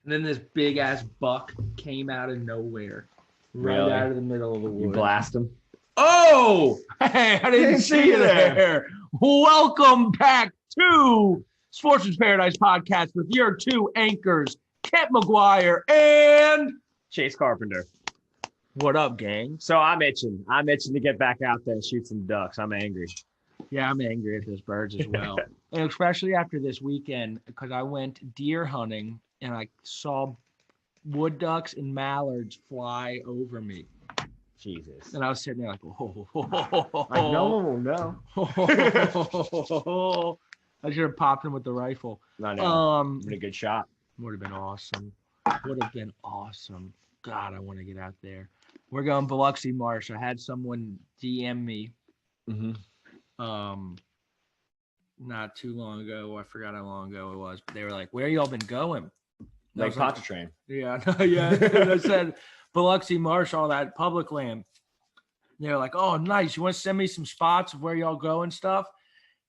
And then this big ass buck came out of nowhere, right Really? out of the middle of the You woods. blast him. Oh, hey, I didn't see you there. Welcome back to Sportsman's Paradise Podcast with your two anchors, Kent McGuire and Chase Carpenter. what up, gang? So I'm itching. I'm itching to get back out there and shoot some ducks. I'm angry. Yeah, I'm angry at those birds as well. And especially after this weekend, because I went deer hunting and I saw wood ducks and mallards fly over me. Jesus. And I was sitting there like, oh, Like no one will know. I should have popped him with the rifle. I know. Been a good shot. Would have been awesome. Would have been awesome. God, I want to get out there. We're going Biloxi Marsh. I had someone DM me not too long ago. I forgot how long ago it was, but they were like, where y'all been going? Like Pontchartrain. Yeah, yeah. And I said Biloxi Marsh, all that public land. They're like, oh, nice. You want to send me some spots of where y'all go and stuff?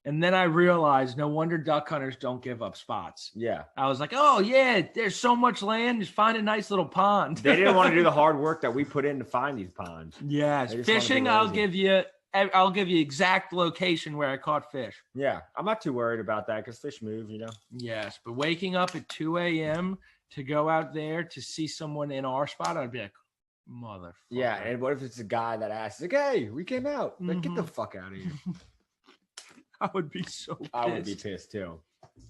And then I realized no wonder duck hunters don't give up spots. Yeah. I was like, oh, yeah, there's so much land. Just find a nice little pond. They didn't want to do the hard work that we put in to find these ponds. Yes. Fishing, I'll give you exact location where I caught fish. Yeah. I'm not too worried about that because fish move, you know? Yes. But waking up at 2 a.m. to go out there to see someone in our spot, I'd be like, motherfucker. Yeah. And what if it's a guy that asks, like, hey, we came out. Like, get the fuck out of here. I would be so pissed. I would be pissed too.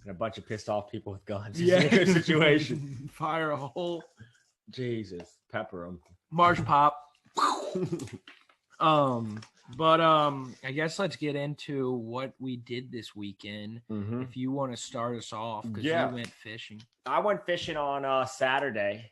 And a bunch of pissed off people with guns. Yeah. It's a good situation. Fire a hole. Jesus. Pepper them. Marsh pop. But I guess let's get into what we did this weekend. If you want to start us off, because you went fishing. I went fishing on Saturday.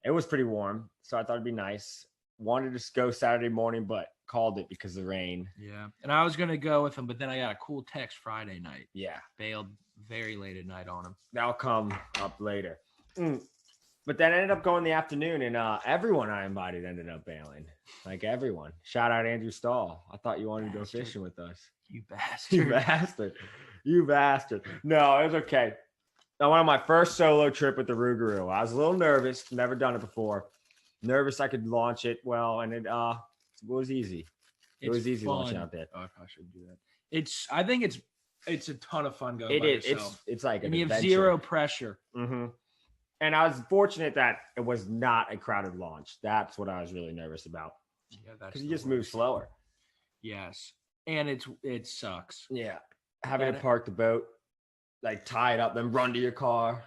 It was pretty warm, so I thought it'd be nice. Wanted to go Saturday morning, but called it because of the rain. Yeah, and I was gonna go with him, but then I got a cool text Friday night. Yeah, bailed very late at night on him. That'll come up later. But then ended up going the afternoon, and everyone I invited ended up bailing. Like everyone. Shout out Andrew Stahl. I thought you wanted to go fishing with us. You bastard. You bastard. You bastard. No, it was okay. I went on my first solo trip with the Rougarou. I was a little nervous. Never done it before. Nervous I could launch it well, and it was easy. It was easy launching out there. Oh, I probably shouldn't do that. I think it's a ton of fun going by yourself. It is. It's like an and you adventure. have zero pressure. And I was fortunate that it was not a crowded launch. That's what I was really nervous about. Yeah, because you just move slower. Yes, and it sucks. Yeah, having to park the boat, like tie it up, then run to your car,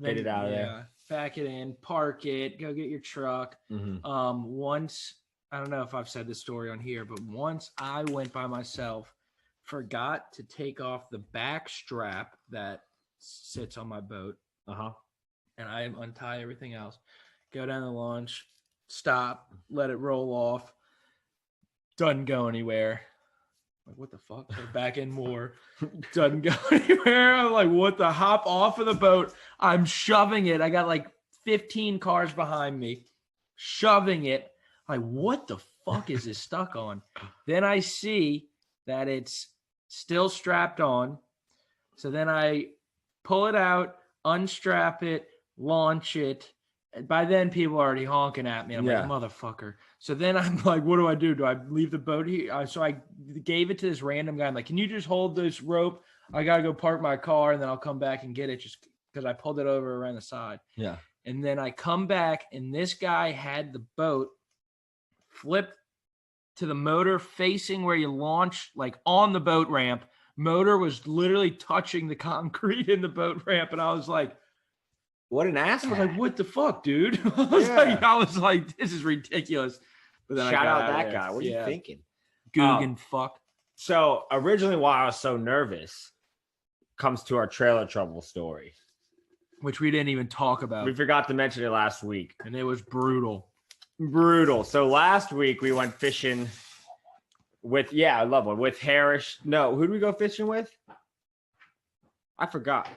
get it out of there. Back it in, park it, go get your truck. Once, I don't know if I've said this story on here, but once I went by myself, forgot to take off the back strap that sits on my boat. And I untie everything else, go down the launch, stop, let it roll off. Doesn't go anywhere. Like, what the fuck? Go back in more. Doesn't go anywhere. I'm like, what the? Hop off of the boat. I'm shoving it. I got like 15 cars behind me, shoving it. Like, what the fuck is this stuck on? Then I see that it's still strapped on. So then I pull it out, unstrap it, launch it. And by then, people are already honking at me. I'm like, motherfucker. So then I'm like, what do? Do I leave the boat here? So I gave it to this random guy. I'm like, can you just hold this rope? I got to go park my car, and then I'll come back and get it just because I pulled it over around the side. Yeah. And then I come back, and this guy had the boat flipped to the motor facing where you launch, like on the boat ramp. Motor was literally touching the concrete in the boat ramp, and I was like, what an asshole. I was like, what the fuck, dude? I was like, this is ridiculous. But then shout out that guy. What are you thinking? Guggen fuck. So originally why I was so nervous comes to our trailer trouble story. Which we didn't even talk about. We forgot to mention it last week. And it was brutal. Brutal. So last week we went fishing with, I love one, with Harris. No, who did we go fishing with? I forgot.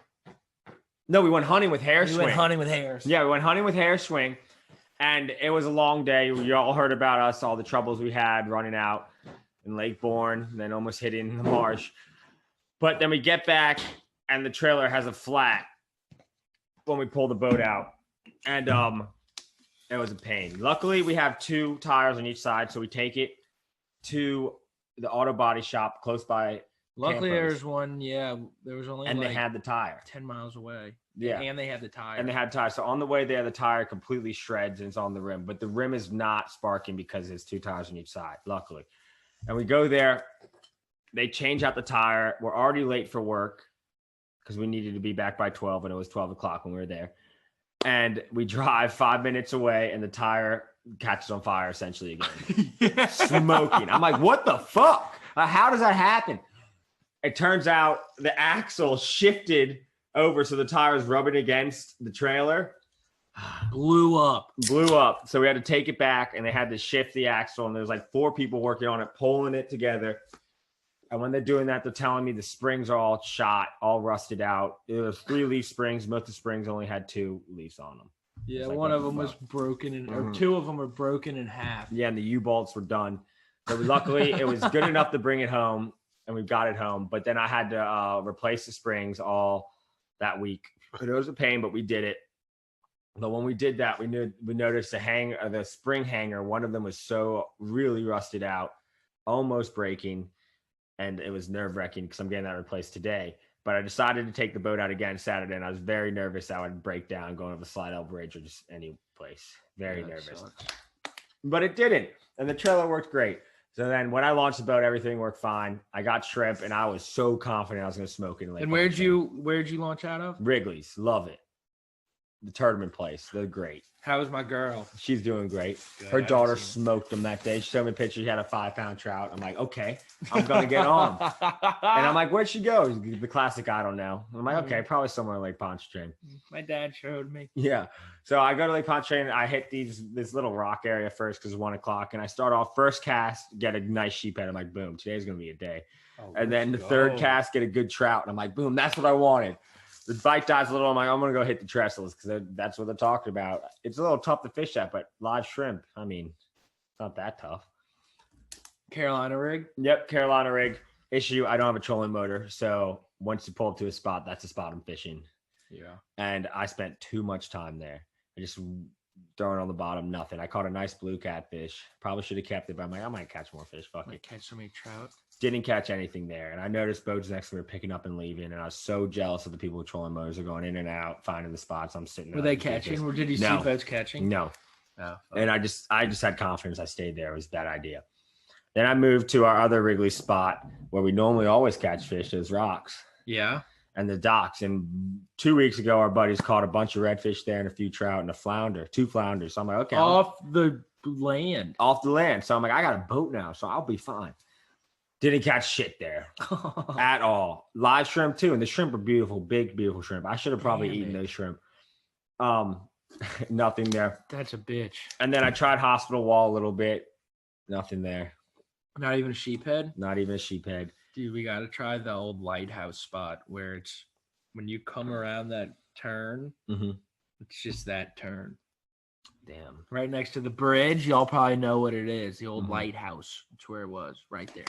No, we went hunting with Hair Swing. We went hunting with Harris. Yeah, we went hunting with Hair Swing. And it was a long day. You all heard about us, all the troubles we had running out in Lake Bourne, and then almost hitting the marsh. But then we get back, and the trailer has a flat. when we pulled the boat out, and it was a pain. Luckily, we have 2 tires on each side, so we take it to the auto body shop close by. Luckily, Campos. there was one. Yeah, there was only and like they had the tire 10 miles away. Yeah, and they had the tire. And they had tires. So on the way there, the tire completely shreds and it's on the rim, but the rim is not sparking because there's 2 tires on each side. Luckily, and we go there. They change out the tire. We're already late for work because we needed to be back by 12, and it was 12 o'clock when we were there. And we drive 5 minutes away, and the tire catches on fire essentially again, smoking. I'm like, what the fuck? How does that happen? It turns out the axle shifted over, so the tire was rubbing against the trailer. Blew up. So we had to take it back, and they had to shift the axle, and there was like 4 people working on it, pulling it together. And when they're doing that, they're telling me the springs are all shot, all rusted out. It was 3 leaf springs. Most of the springs only had 2 leaves on them. Yeah, like, one of them was broken, or 2 of them were broken in half. Yeah, and the U-bolts were done. So luckily, it was good enough to bring it home, and we got it home. But then I had to replace the springs all that week. It was a pain, but we did it. But when we did that, we noticed the spring hanger. One of them was so really rusted out, almost breaking, and it was nerve-wracking because I'm getting that replaced today. But I decided to take the boat out again Saturday, and I was very nervous I would break down going over the Slidell Bridge or just any place. Very nervous. But it didn't, and the trailer worked great. So then when I launched the boat, everything worked fine. I got shrimp, and I was so confident I was going to smoke it. And where'd you launch out of? Wrigley's. Love it. The tournament place. They're great. How was my girl? She's doing great. Good. Her daughter smoked them that day. She showed me a picture. She had a 5-pound trout. I'm like, okay, I'm going to get on. And I'm like, where'd she go? The classic, I don't know. I'm like, okay, probably somewhere in Lake Pontchartrain. My dad showed me. Yeah. So I go to Lake Pontchartrain. I hit this little rock area first because it's 1 o'clock. And I start off first cast, get a nice sheephead. I'm like, boom, today's going to be a day. And then the third cast, get a good trout. And I'm like, boom, that's what I wanted. The bite dies a little. I'm like, I'm going to go hit the trestles because that's what they're talking about. It's a little tough to fish at, but live shrimp, I mean, it's not that tough. Carolina rig? Yep, Carolina rig. Issue, I don't have a trolling motor. So once you pull up to a spot, that's the spot I'm fishing. Yeah. And I spent too much time there. I just throwing on the bottom, nothing. I caught a nice blue catfish. Probably should have kept it, but I'm like, I might catch more fish. Fuck it. Catch so many trout. Didn't catch anything there. And I noticed boats next to me were picking up and leaving. And I was so jealous of the people with trolling motors are going in and out, finding the spots. I'm sitting there. Were they catching? Or did you see boats catching? No. Oh, and I just had confidence. I stayed there. It was that idea. Then I moved to our other Wrigley spot where we normally always catch fish, those rocks. Yeah. And the docks. And 2 weeks ago, our buddies caught a bunch of redfish there and a few trout and a flounder, 2 flounders. So I'm like, okay. Off the land. So I'm like, I got a boat now, so I'll be fine. Didn't catch shit there at all. Live shrimp too. And the shrimp are beautiful, big, beautiful shrimp. I should have probably eaten those shrimp. Nothing there. That's a bitch. And then I tried Hospital Wall a little bit. Nothing there. Not even a sheephead? Not even a sheephead. Dude, we got to try the old lighthouse spot where it's when you come around that turn, it's just that turn. Damn. Right next to the bridge. Y'all probably know what it is. The old lighthouse. That's where it was, right there.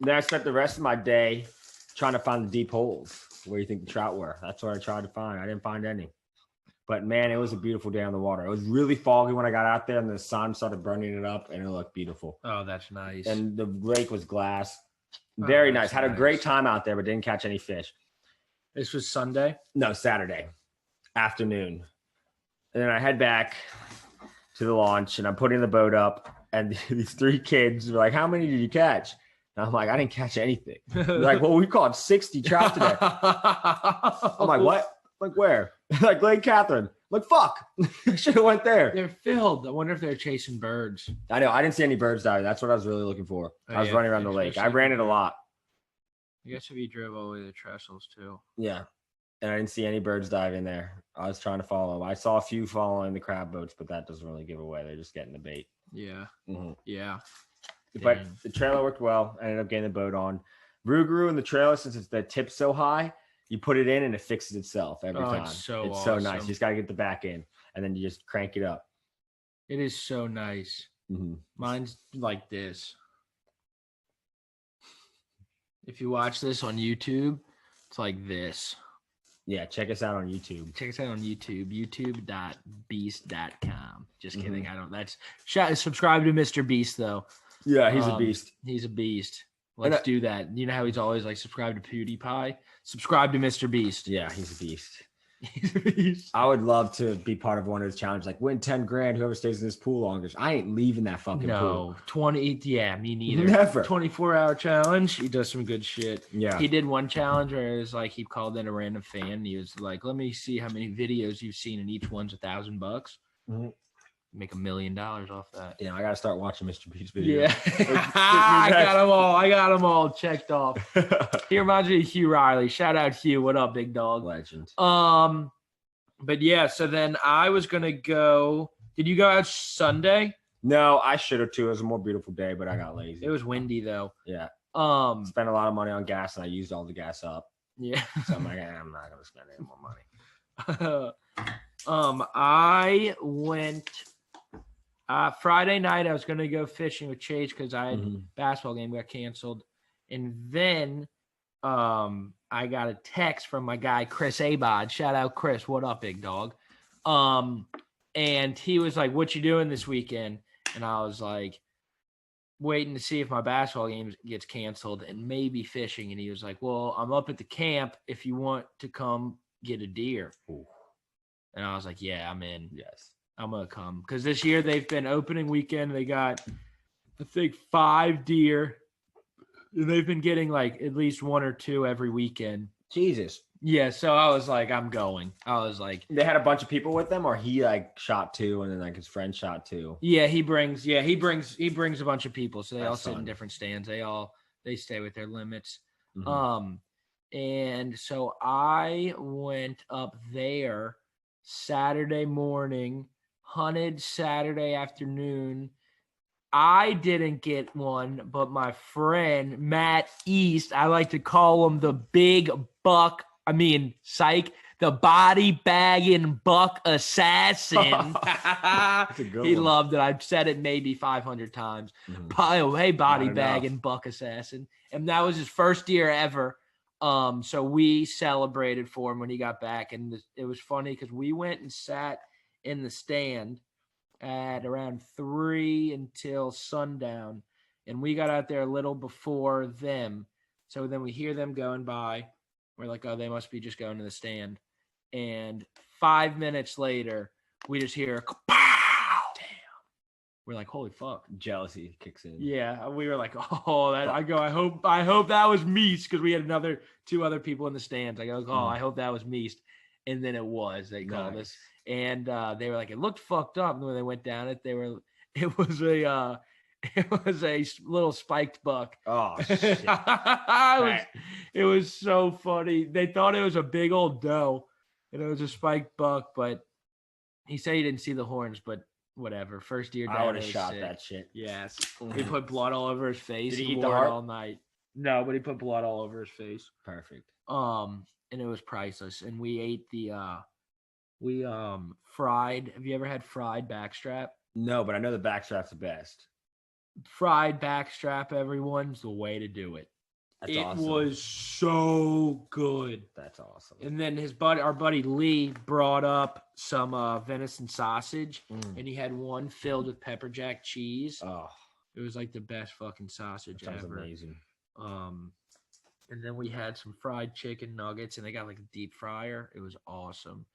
Then I spent the rest of my day trying to find the deep holes where you think the trout were. That's what I tried to find. I didn't find any. But, man, it was a beautiful day on the water. It was really foggy when I got out there, and the sun started burning it up, and it looked beautiful. Oh, that's nice. And the lake was glass. Very nice. Had a great time out there, but didn't catch any fish. This was Sunday? No, Saturday afternoon. And then I head back to the launch, and I'm putting the boat up, and these 3 kids were like, how many did you catch? And I'm like, I didn't catch anything. They're like, well, we caught 60 trout today. I'm like, what? Like, where? Like, Lake Catherine. Like, fuck. I should have went there. They're filled. I wonder if they're chasing birds. I know. I didn't see any birds diving. That's what I was really looking for. I was running around the lake. I ran it a lot. I guess if you drove all the way to the trestles, too. Yeah. And I didn't see any birds diving there. I was trying to follow them. I saw a few following the crab boats, but that doesn't really give away. They're just getting the bait. Yeah. Mm-hmm. Yeah. But the trailer worked well. I ended up getting the boat on. Rougarou in the trailer, since the tip's so high, you put it in and it fixes itself every time. It's so nice. You just got to get the back in, and then you just crank it up. It is so nice. Mm-hmm. Mine's like this. If you watch this on YouTube, it's like this. Yeah, check us out on YouTube. Check us out on YouTube, youtube.beast.com. Just kidding. Mm-hmm. I don't. That's subscribe to Mr. Beast though. Yeah, he's a beast. He's a beast. Let's do that. You know how he's always like subscribe to PewDiePie? Subscribe to Mr. Beast. Yeah, he's a beast. He's a beast. I would love to be part of one of those challenges, like win 10 grand, whoever stays in this pool longest. I ain't leaving that fucking pool. 20, yeah, me neither. Never. 24-hour challenge. He does some good shit. Yeah. He did one challenge where it was like he called in a random fan. And he was like, let me see how many videos you've seen, and each one's $1,000. Mm-hmm. Make $1 million off that. Yeah, I gotta start watching Mr. Beast's videos. Yeah, I got them all checked off. He reminds me of Hugh Riley. Shout out Hugh. What up, big dog? Legend. But yeah. So then I was gonna go. Did you go out Sunday? No, I should have too. It was a more beautiful day, but I got lazy. It was windy though. Yeah. Spent a lot of money on gas, and I used all the gas up. Yeah. So I'm like, I'm not gonna spend any more money. I went. Friday night, I was going to go fishing with Chase because I had basketball game got canceled. And then I got a text from my guy, Chris Abod. Shout out, Chris. What up, big dog? And he was like, what you doing this weekend? And I was like, waiting to see if my basketball game gets canceled and maybe fishing. And he was like, well, I'm up at the camp if you want to come get a deer. Ooh. And I was like, yeah, I'm in. Yes. I'm going to come. Because this year they've been opening weekend. They got, I think, 5 deer. And they've been getting like at least 1 or 2 every weekend. Jesus. Yeah. So I was like, I'm going. I was like. They had a bunch of people with them, or he like shot 2 and then like his friend shot 2? Yeah, he brings a bunch of people. So they all sit in different stands. They stay with their limits. Mm-hmm. And so I went up there Saturday morning, hunted Saturday afternoon. I didn't get one, but my friend Matt East, I like to call him the big buck. The body bagging buck assassin. He loved it. I've said it maybe 500 times. Mm-hmm. Hey, body bagging buck assassin. And that was his first deer ever. So we celebrated for him when he got back. And it was funny because we went and sat in the stand at around 3 until sundown. And we got out there a little before them. So then we hear them going by. We're like, oh, they must be just going to the stand. And 5 minutes later, we just hear, pow! Damn. We're like, holy fuck. Jealousy kicks in. Yeah. We were like, oh, that. I hope that was Meese, because we had 2 other people in the stands. I go, I hope that was Meese. And then it was. They called us. And they were like, it looked fucked up. And when they went down it, it was a little spiked buck. Oh, shit. It was so funny. They thought it was a big old doe, and it was a spiked buck, but he said he didn't see the horns, but whatever. First year, I would have shot that shit. Yes. He put blood all over his face. Did he eat the heart all night? No, but he put blood all over his face. Perfect. And it was priceless. And we ate we fried. Have you ever had fried backstrap? No, but I know the backstrap's the best. Fried backstrap, everyone's the way to do it. That's awesome. It was so good. That's awesome. And then our buddy Lee brought up some venison sausage, and he had one filled with pepper jack cheese. Oh, it was like the best fucking sausage ever. Sounds amazing. And then we had some fried chicken nuggets, and they got like a deep fryer. It was awesome.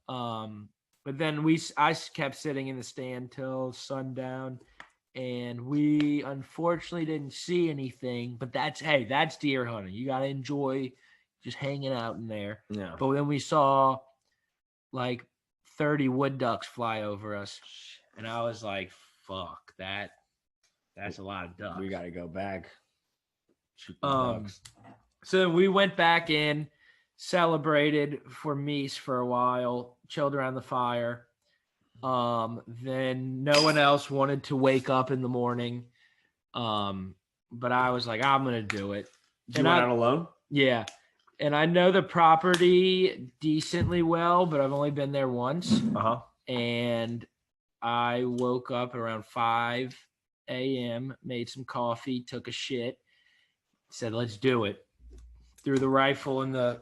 But then I kept sitting in the stand till sundown. And we unfortunately didn't see anything, but that's deer hunting. You got to enjoy just hanging out in there. Yeah. But then we saw like 30 wood ducks fly over us. And I was like, fuck, that's a lot of ducks. We got to go back. Shoot the ducks. So we went back in, celebrated for Meese for a while, chilled around the fire. Then no one else wanted to wake up in the morning. But I was like, I'm going to do it. You went out alone? Yeah. And I know the property decently well, but I've only been there once. And I woke up around 5 a.m., made some coffee, took a shit, said, let's do it. Threw the rifle in the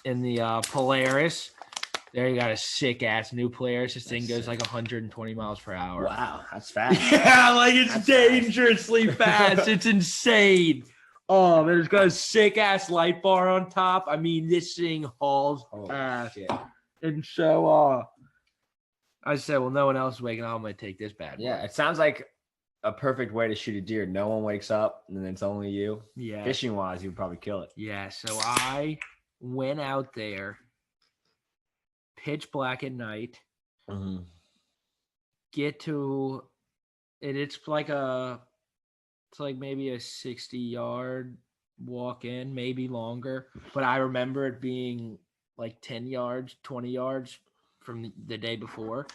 in the Polaris. There you got a sick ass new Polaris. This thing goes like 120 miles per hour. Wow, that's fast. Yeah, like it's dangerously fast. It's insane. Oh, man, it's got a sick ass light bar on top. I mean, this thing hauls ass. Shit. And so I said, well, no one else is waking up. I'm gonna take this bad boy. Yeah, it sounds like a perfect way to shoot a deer. No one wakes up, and then it's only you. Yeah. Fishing wise, you would probably kill it. Yeah. So I went out there, pitch black at night. Mm-hmm. Get to it. It's like maybe a 60-yard walk in, maybe longer. But I remember it being like 10 yards, 20 yards from the day before.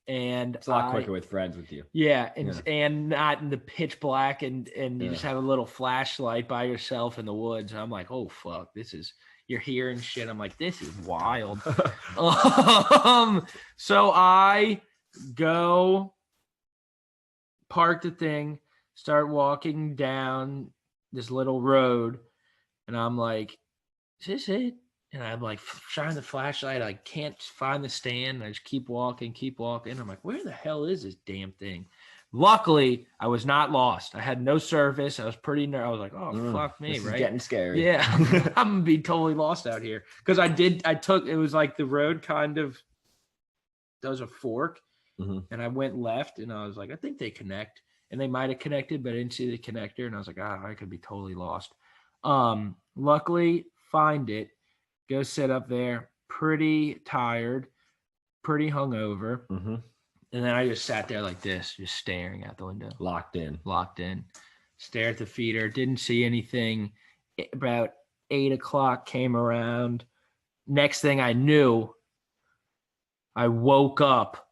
And it's a lot quicker with friends with you. Yeah, and not in the pitch black and you just have a little flashlight by yourself in the woods. And I'm like, oh fuck, you're hearing shit. I'm like, this is wild. So I go park the thing, start walking down this little road, and I'm like, is this it? And I'm like, shine the flashlight. I can't find the stand. I just keep walking. I'm like, where the hell is this damn thing? Luckily, I was not lost. I had no service. I was pretty nervous. I was like, oh, fuck me, this right? Is getting scary. Yeah, I'm going to be totally lost out here. Because it was like the road kind of does a fork. Mm-hmm. And I went left, and I was like, I think they connect. And they might have connected, but I didn't see the connector. And I was like, I could be totally lost. Luckily, find it. Go sit up there, pretty tired, pretty hungover. Mm-hmm. And then I just sat there like this, just staring out the window. Locked in. Stare at the feeder. Didn't see anything. About 8 o'clock came around. Next thing I knew, I woke up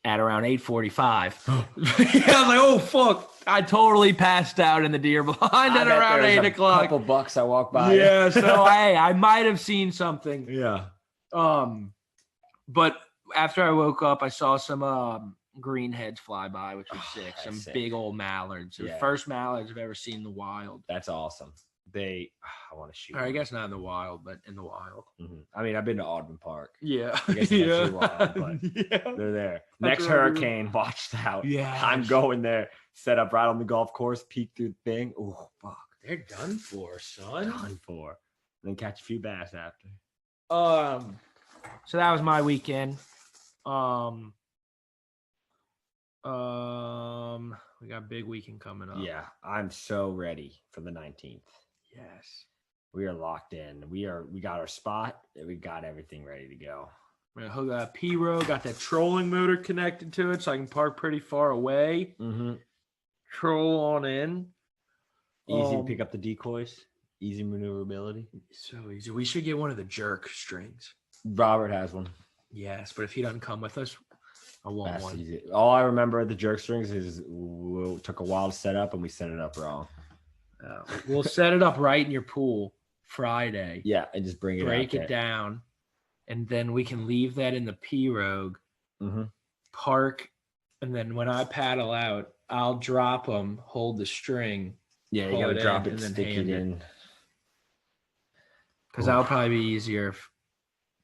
at around 8:45. I was like, oh, fuck. I totally passed out in the deer blind at around 8 o'clock. Couple bucks I walked by. Yeah, so I might have seen something. Yeah. But after I woke up, I saw some greenheads fly by, which was sick. Some big old mallards. The first mallards I've ever seen in the wild. That's awesome. I want to shoot. Or I guess not in the wild, but in the wild. Mm-hmm. I mean, I've been to Audubon Park. Yeah. I guess it's wild, but they're there. Next hurricane, watched out. Yeah. I'm going there. Set up right on the golf course, peek through the thing. Oh, fuck. They're done for, son. Done for. And then catch a few bass after. So that was my weekend. We got a big weekend coming up. Yeah, I'm so ready for the 19th. Yes. We are locked in. We got our spot. We got everything ready to go. We're gonna hook up P-Row, got that trolling motor connected to it so I can park pretty far away. Mm-hmm. Troll on in. Easy to pick up the decoys. Easy maneuverability. So easy. We should get one of the jerk strings. Robert has one. Yes, but if he doesn't come with us, I want That's one. Easy. All I remember of the jerk strings is we took a while to set up and we set it up wrong. We'll set it up right in your pool Friday. Yeah, and just break it down, and then we can leave that in the pirogue, park, and then when I paddle out, I'll drop them, hold the string. Yeah, you gotta drop it, stick it in. Because that'll probably be easier.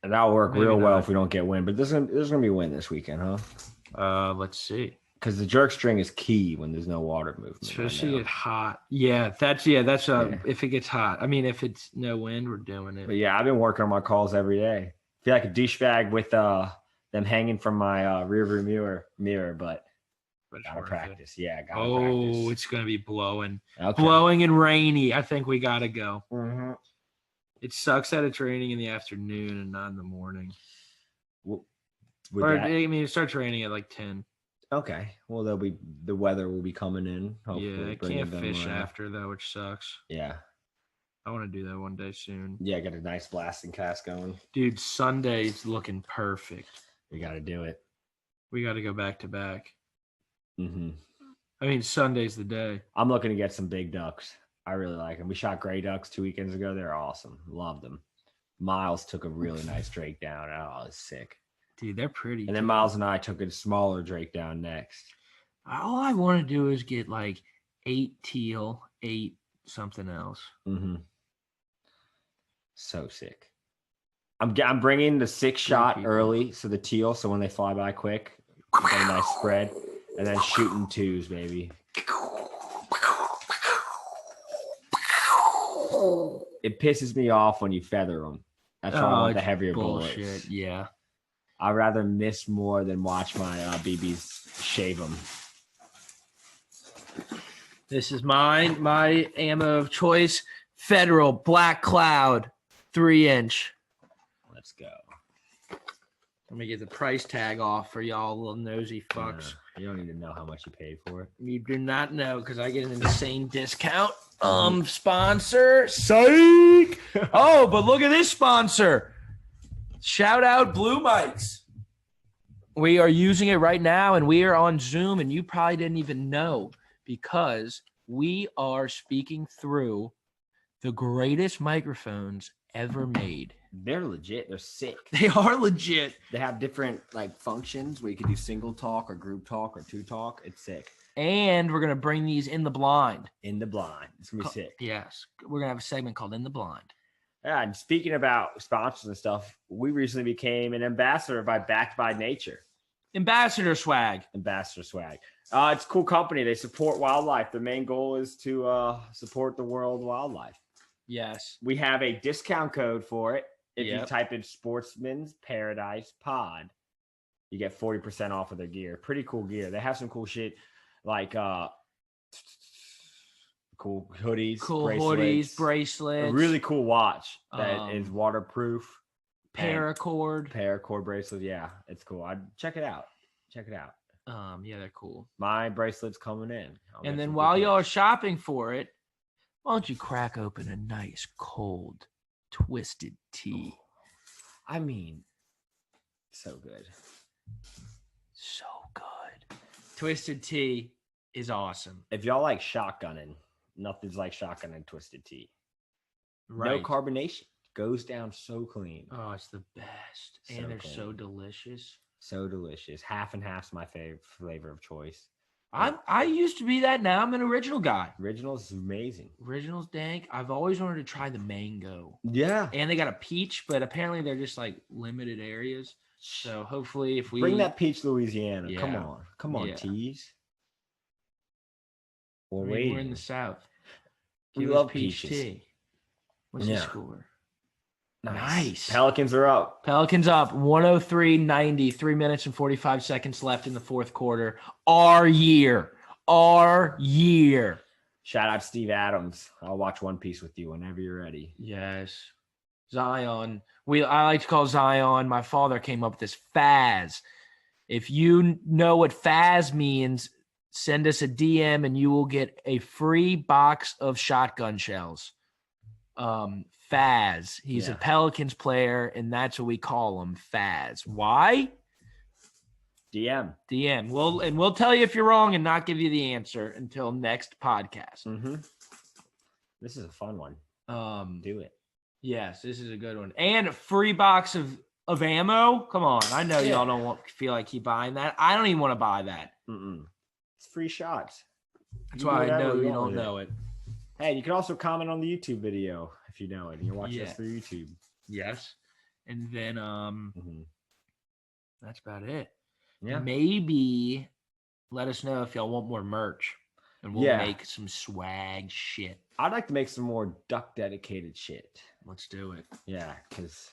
And that'll work real well if we don't get wind. But there's gonna be wind this weekend, huh? Let's see. Because the jerk string is key when there's no water movement. Especially get hot. Yeah, that's if it gets hot. I mean, if it's no wind, we're doing it. But yeah, I've been working on my calls every day. I feel like a douchebag with them hanging from my rear view mirror, but gotta practice. Yeah, gotta practice. It's gonna be blowing. Okay. Blowing and rainy. I think we gotta go. Mm-hmm. It sucks that it's raining in the afternoon and not in the morning. It starts raining at like 10. Okay. Well, the weather will be coming in. Yeah, I can't fish after though, which sucks. Yeah. I want to do that one day soon. Yeah, get a nice blasting cast going. Dude, Sunday's looking perfect. We got to do it. We got to go back to back. Mm-hmm. I mean, Sunday's the day. I'm looking to get some big ducks. I really like them. We shot gray ducks 2 weekends ago. They're awesome. Loved them. Miles took a really nice drake down. Oh, it's sick. Dude, they're pretty. And then Miles and I took a smaller drake down next. All I want to do is get like 8 teal, 8 something else. Mm-hmm. So sick. I'm bringing the 6-shot people. early, so the teal, so when they fly by quick, you get a nice spread, and then shooting 2s, baby. It pisses me off when you feather them. That's why I want the heavier bullets. Yeah. I'd rather miss more than watch my BBs shave them. This is mine. My ammo of choice. Federal Black Cloud 3-inch. Let's go. Let me get the price tag off for y'all little nosy fucks. You don't even know how much you paid for it. You do not know because I get an insane discount. Sponsor. Psych. Oh, but look at this sponsor. Shout out Blue Mics. We are using it right now and we are on Zoom and you probably didn't even know because we are speaking through the greatest microphones ever made. They're legit. They're sick. They are legit. They have different like functions where you can do single talk or group talk or 2 talk. It's sick. And we're going to bring these in the blind. In the blind. It's going to be sick. Yes. We're going to have a segment called In the Blind. Yeah, and speaking about sponsors and stuff, we recently became an ambassador by Backed by Nature. Ambassador swag. Ambassador swag. It's a cool company. They support wildlife. Their main goal is to support the world wildlife. Yes. We have a discount code for it. If Yep. you type in Sportsman's Paradise Pod, you get 40% off of their gear. Pretty cool gear. They have some cool shit like cool hoodies, bracelets. A really cool watch that is waterproof. Paracord bracelet. Yeah, it's cool. I'd check it out. Yeah, they're cool. My bracelet's coming in. And then while y'all are shopping for it, why don't you crack open a nice cold twisted tea? I mean, so good. So good. Twisted tea is awesome. If y'all like shotgunning, nothing's like shotgunning twisted tea. Right. No carbonation. Goes down so clean. Oh, it's the best. So and they're clean. so delicious. So delicious. Half and half's my favorite flavor of choice. I used to be that. Now I'm an original guy. Original's amazing. Original's dank. I've always wanted to try the mango. Yeah. And they got a peach, but apparently they're just like limited areas. So hopefully if we bring that peach Louisiana. Yeah. Come on, Yeah. tease. We're in the South. We Give us love peach peaches. tea. What's the score? Nice. Pelicans are up. Pelicans up 103-90, 3 minutes and 45 seconds left in the fourth quarter. Our year. Shout out Steve Adams. I'll watch One Piece with you whenever you're ready. Yes. Zion. I like to call Zion. My father came up with this Faz. If you know what Faz means, send us a DM and you will get a free box of shotgun shells. Faz. He's a Pelicans player, and that's what we call him, Faz. Why? DM. We'll tell you if you're wrong and not give you the answer until next podcast. Mm-hmm. This is a fun one. Do it. Yes, this is a good one. And a free box of ammo. Come on. I know y'all don't feel like keep buying that. I don't even want to buy that. It's free shots. That's why I know you don't know it. Hey, you can also comment on the YouTube video if you know it and you're watching this through YouTube. Yes. And then that's about it. Yeah. Maybe let us know if y'all want more merch and we'll make some swag shit. I'd like to make some more duck dedicated shit. Let's do it. Yeah, because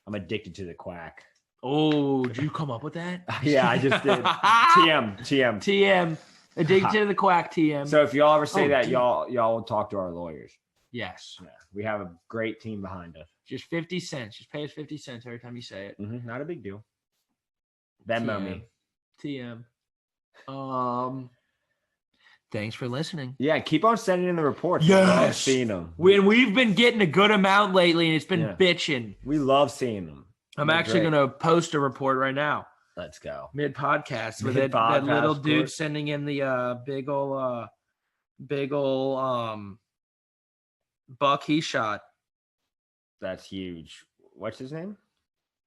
I'm addicted to the quack. Oh, did you come up with that? Yeah, I just did. TM. Addicted to the quack, TM. So if y'all ever say that, y'all will talk to our lawyers. Yes. Yeah, we have a great team behind us. Just 50 cents. Just pay us 50 cents every time you say it. Not a big deal. Venmo me. TM. Thanks for listening. Yeah, keep on sending in the reports. Yes. We love seeing them. We've been getting a good amount lately, and it's been bitching. We love seeing them. I'm actually going to post a report right now. Let's go. Mid-podcast with that little dude sending in the big ol' buck he shot. That's huge. What's his name?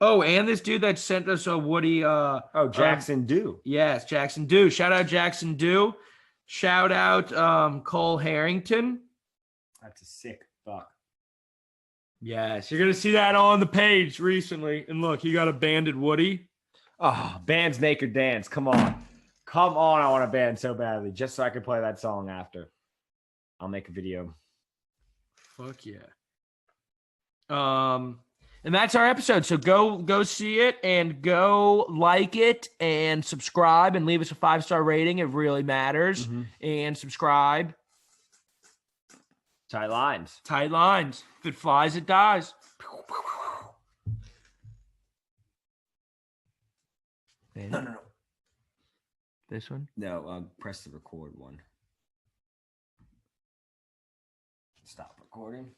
Oh, and this dude that sent us a Woody. Jackson Dew. Yes, Jackson Dew. Shout out Jackson Dew. Shout out Cole Harrington. That's a sick buck. Yes, you're gonna see that on the page recently. And look, you got a banded Woody. Oh, band's Naked Dance. Come on. Come on. I want a band so badly just so I can play that song after. I'll make a video. Fuck yeah. And that's our episode. So go see it and go like it and subscribe and leave us a 5-star rating. It really matters. And subscribe. Tight lines. Tight lines. If it flies, it dies. No. This one? No, press the record one. Stop recording.